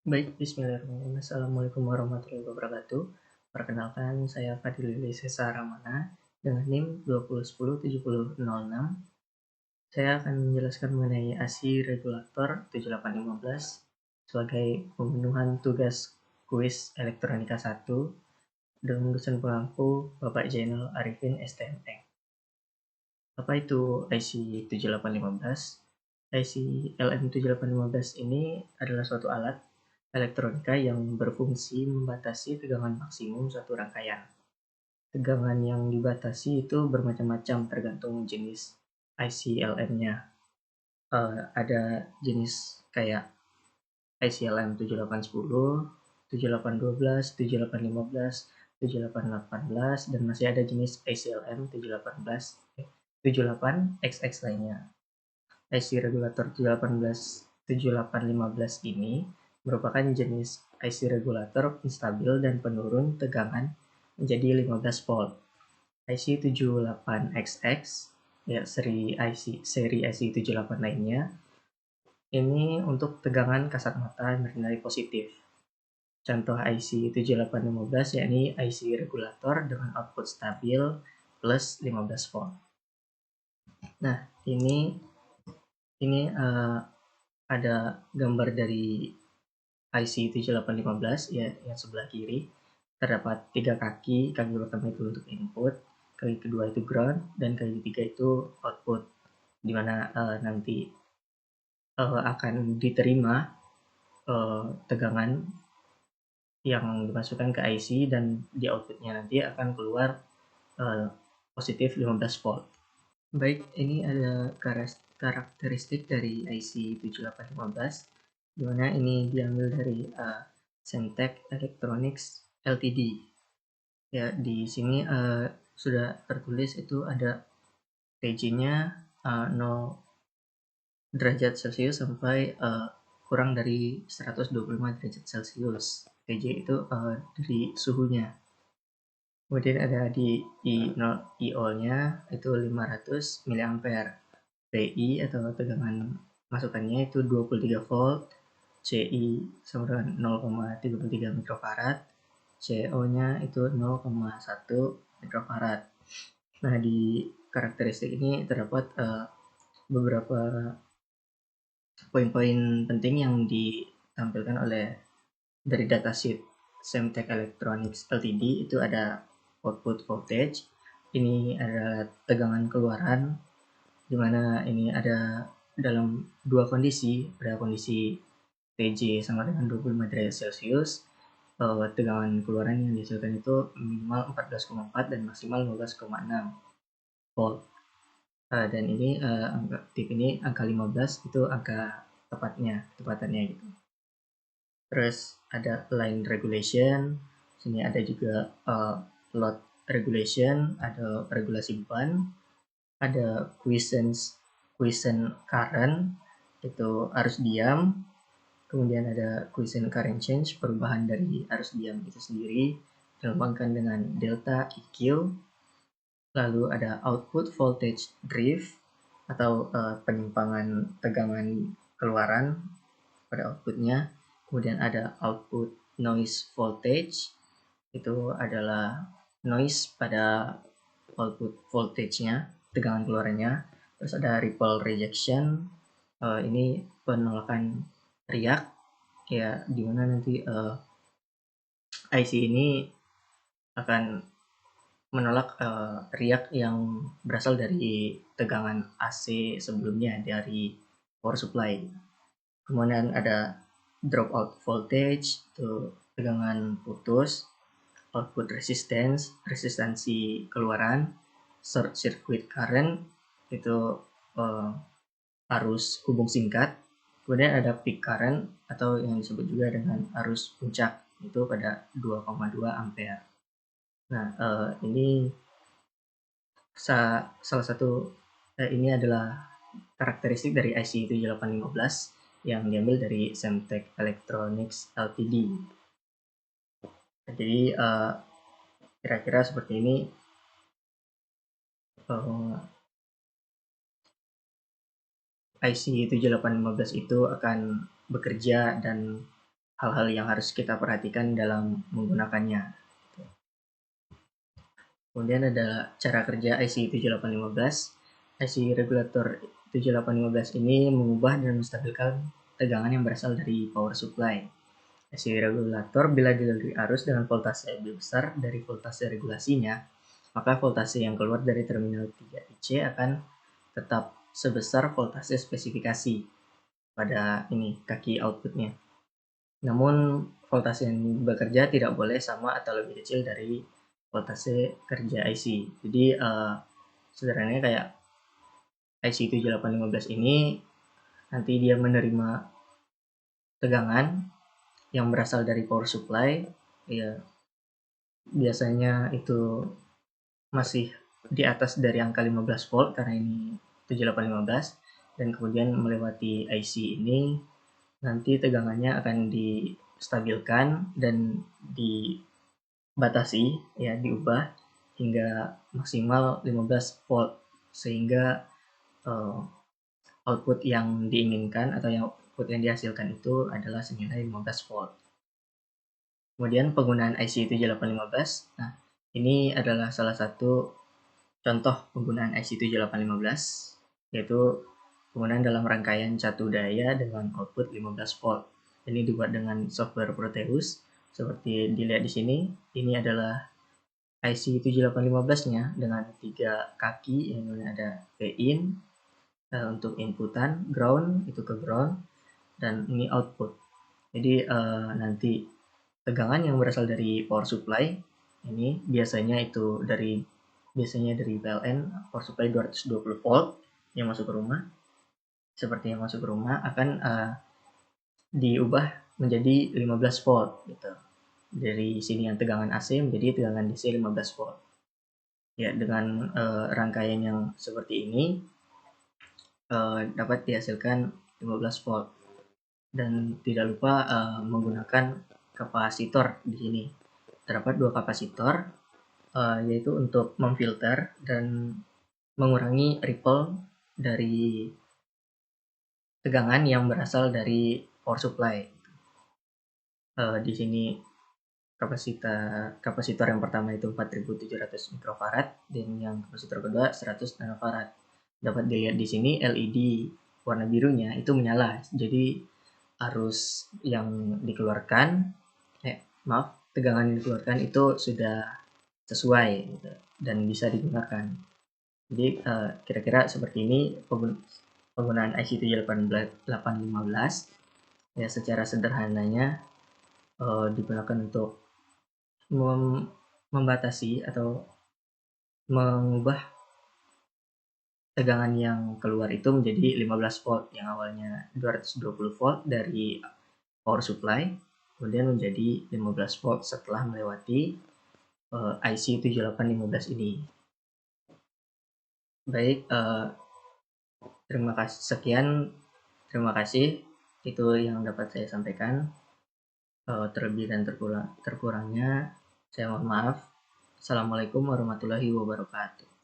Baik, bismillahirrahmanirrahim. Assalamualaikum warahmatullahi wabarakatuh. Perkenalkan, saya Fadil Cesar Ramana dengan NIM 20107006. Saya akan menjelaskan mengenai ASI regulator 7815 sebagai pemenuhan tugas kuis elektronika 1 dengan dosen pengampu Bapak Jainal Arifin STME. Apa itu IC 7815? IC LM7815 ini adalah suatu alat elektronika yang berfungsi membatasi tegangan maksimum suatu rangkaian. Tegangan yang dibatasi itu bermacam-macam tergantung jenis IC LM-nya. Ada jenis kayak IC LM 7810, 7812, 7815, 7818, dan masih ada jenis ICLM 78XX lainnya. IC regulator 7815 ini merupakan jenis IC regulator instabil dan penurun tegangan menjadi 15 volt. IC 78XX ya seri IC 78 lainnya ini untuk tegangan kasat mata bernilai positif. Contoh IC 7815 yakni IC regulator dengan output stabil plus 15 volt. Nah, ini ada gambar dari IC 7815 ya, yang sebelah kiri. Terdapat 3 kaki pertama itu untuk input, kaki kedua itu ground, dan kaki ketiga itu output, di mana nanti akan diterima tegangan yang dimasukkan ke IC, dan di outputnya nanti akan keluar positif 15 volt. Baik, ini ada karakteristik dari IC 7815, di mana ini diambil dari Semtech Electronics Ltd. Ya, di sini sudah tertulis itu ada TJ-nya 0 derajat Celcius sampai kurang dari 125 derajat Celcius. TJ itu dari suhunya. Kemudian ada di IO-nya itu 500 mA. PI atau tegangan masukannya itu 23 volt, CI sama dengan 0,33 mikrofarad, CO-nya itu 0,1 mikrofarad. Nah, di karakteristik ini terdapat beberapa poin-poin penting yang ditampilkan oleh dari datasheet Semtech Electronics Ltd. Itu ada output voltage, ini adalah tegangan keluaran, di mana ini ada dalam dua kondisi. Pada kondisi TJ sama dengan 25 derajat Celcius, tegangan keluaran yang dihasilkan itu minimal 14,4 dan maksimal 15,6 volt. Dan ini angka aktif ini angka 15 itu angka tepatannya gitu. Terus ada line regulation, sini ada juga load regulation, ada regulasi beban, ada quiescent current itu arus diam, kemudian ada quiescent current change, perubahan dari arus diam itu sendiri dilambangkan dengan delta EQ. Lalu ada output voltage drift atau penyimpangan tegangan keluaran pada outputnya. Kemudian ada output noise voltage, itu adalah noise pada output voltage-nya, tegangan keluarannya. Terus ada ripple rejection, ini penolakan riak ya, dimana nanti IC ini akan menolak riak yang berasal dari tegangan AC sebelumnya dari power supply. Kemudian ada dropout voltage, itu tegangan putus, output resistance, resistansi keluaran, short circuit current, itu arus hubung singkat. Kemudian ada peak current atau yang disebut juga dengan arus puncak, itu pada 2,2 ampere. Nah, ini salah satu ini adalah karakteristik dari IC 7815 yang diambil dari Semtech Electronics Ltd. Jadi kira-kira seperti ini IC 7815 itu akan bekerja dan hal-hal yang harus kita perhatikan dalam menggunakannya. Kemudian ada cara kerja IC 7815. IC regulator 7815 ini mengubah dan menstabilkan tegangan yang berasal dari power supply. IC regulator bila dilalui arus dengan voltase lebih besar dari voltase regulasinya, maka voltase yang keluar dari terminal 3 IC akan tetap sebesar voltase spesifikasi pada ini kaki outputnya. Namun voltase yang bekerja tidak boleh sama atau lebih kecil dari voltase kerja IC. Jadi sederhananya kayak IC 7815 ini nanti dia menerima tegangan yang berasal dari power supply, ya biasanya itu masih di atas dari angka 15 volt karena ini 7815, dan kemudian melewati IC ini nanti tegangannya akan distabilkan dan dibatasi, ya diubah hingga maksimal 15 volt sehingga output yang diinginkan atau yang output yang dihasilkan itu adalah senilai 15 volt. Kemudian penggunaan IC 7815. Nah, ini adalah salah satu contoh penggunaan IC 7815, yaitu penggunaan dalam rangkaian catu daya dengan output 15 volt. Ini dibuat dengan software Proteus. Seperti dilihat di sini, ini adalah IC 7815-nya dengan 3 kaki yang ada P-in untuk inputan, ground itu ke ground, dan ini output. Jadi nanti tegangan yang berasal dari power supply ini biasanya dari PLN power supply 220 volt yang masuk ke rumah, seperti yang masuk ke rumah akan diubah menjadi 15 volt gitu. Dari sini yang tegangan AC menjadi tegangan DC 15 volt. Ya, dengan rangkaian yang seperti ini dapat dihasilkan 15 volt. Dan tidak lupa menggunakan kapasitor di sini. Terdapat 2 kapasitor, yaitu untuk memfilter dan mengurangi ripple dari tegangan yang berasal dari power supply. Di sini kapasitor yang pertama itu 4700 mikrofarad dan yang kapasitor kedua 100 nanofarad. Dapat dilihat di sini LED warna birunya itu menyala. Jadi arus yang dikeluarkan tegangan yang dikeluarkan itu sudah sesuai gitu, dan bisa digunakan. Jadi kira-kira seperti ini penggunaan IC 7815 ya, secara sederhananya digunakan untuk membatasi atau mengubah tegangan yang keluar itu menjadi 15 volt yang awalnya 220 volt dari power supply, kemudian menjadi 15 volt setelah melewati IC 7815 ini. Baik, terima kasih, itu yang dapat saya sampaikan. Terlebih dan terkurangnya saya mohon maaf. Assalamualaikum warahmatullahi wabarakatuh.